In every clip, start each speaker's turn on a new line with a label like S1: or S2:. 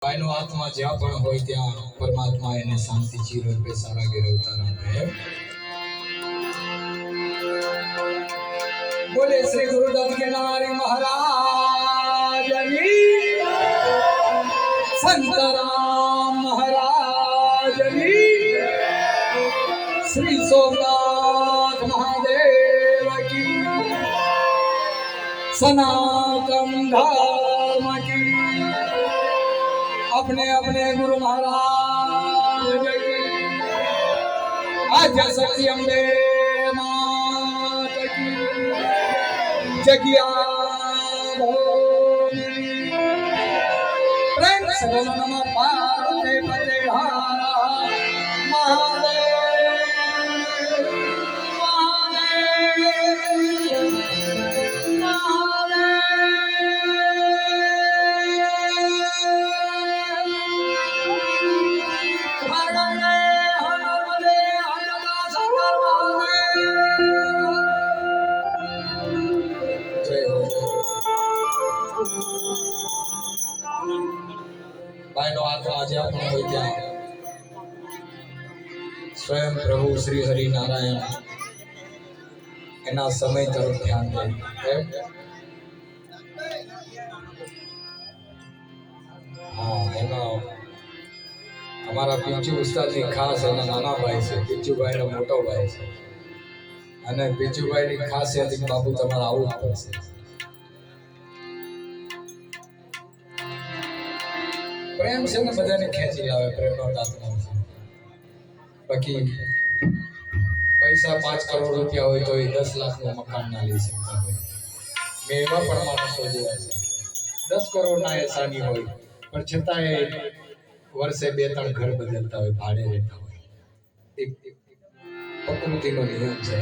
S1: ભાઈનો આત્મા જ્યાં પણ હોય ત્યાં પરમાત્મા એને શાંતિ ચીરરૂપે સારા ઘેરે ઉતારે. બોલે શ્રી ગુરુદત્ત ગિરનારી મહારાજની, સંતરામ મહારાજની, શ્રી સોમનાથ મહાદેવ કી, सनातन धर्म की, अपने अपने गुरु महाराज की, आद्य शक्ति अम्बे मात की, जगिया प्रेम से नमः पार्वती पते महादेव भाई नो आत्मा आज आपण होय ત્યાં સ્વયં પ્રભુ શ્રી હરિ નારાયણ એના સમય તરફ ધ્યાન દે. હા, એનો અમારા પિંચુ ઉસ્તાદની ખાસ એના નાના ભાઈ છે, પિંચુભાઈનો મોટો ભાઈ છે, અને પિંચુભાઈની ખાસિયત બાપુ તમારે આવું જ પડશે. પ્રેમ છે ને બધાને ખેંચી લાવે, પ્રેમનો તાતનો છે. બાકી પૈસા 5 કરોડ રૂપિયા હોય તો એ 10 લાખનું મકાન ના લઈ શકતા હોય. મેં એવા પણ માણસો જોયા છે 10 કરોડના એસાની હોય પણ છતાંય વર્ષે 2-3 ઘર બદલતા હોય, ભાડે રહેતા હોય. એક પ્રકૃતિનો નિયમ છે.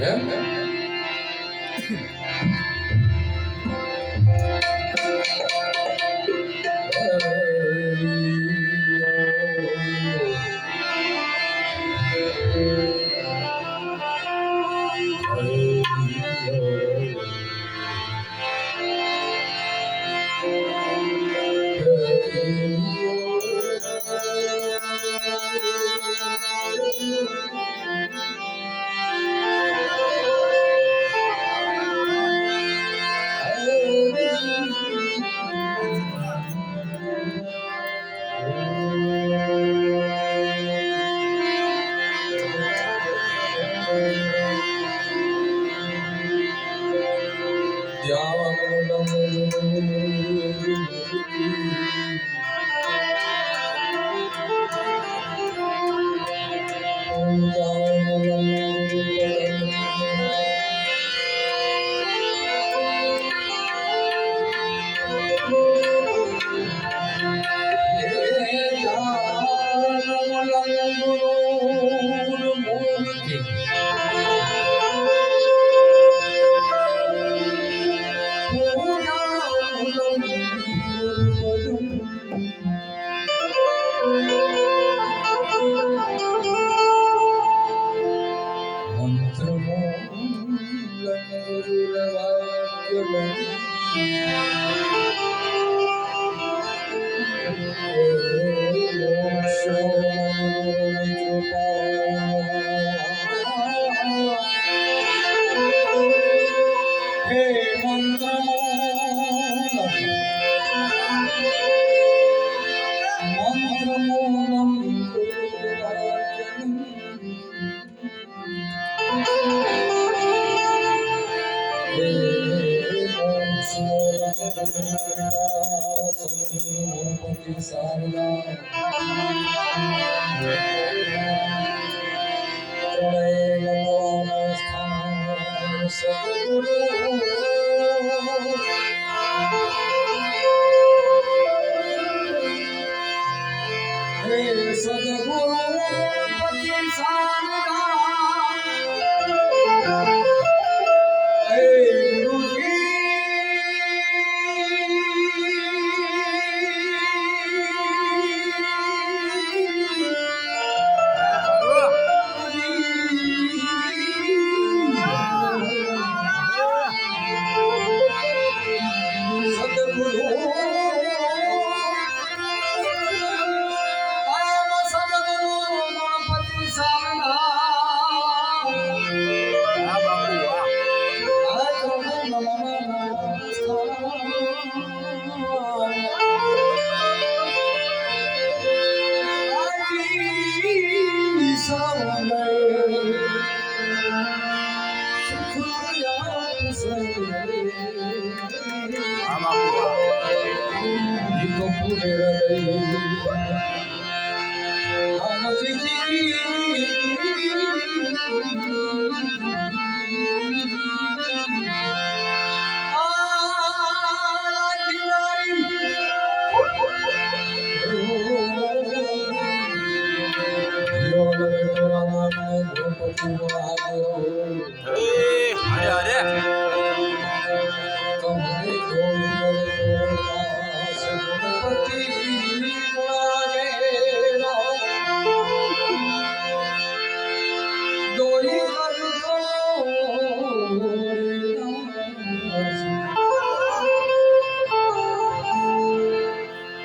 S2: અરે અરે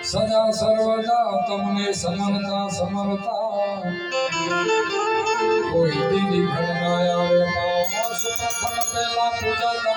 S1: સદા સર્વદા તમને સમરતા સમરતા કોઈ દીની ઘટના આવે માસ પ્રથમ પહેલા પૂજા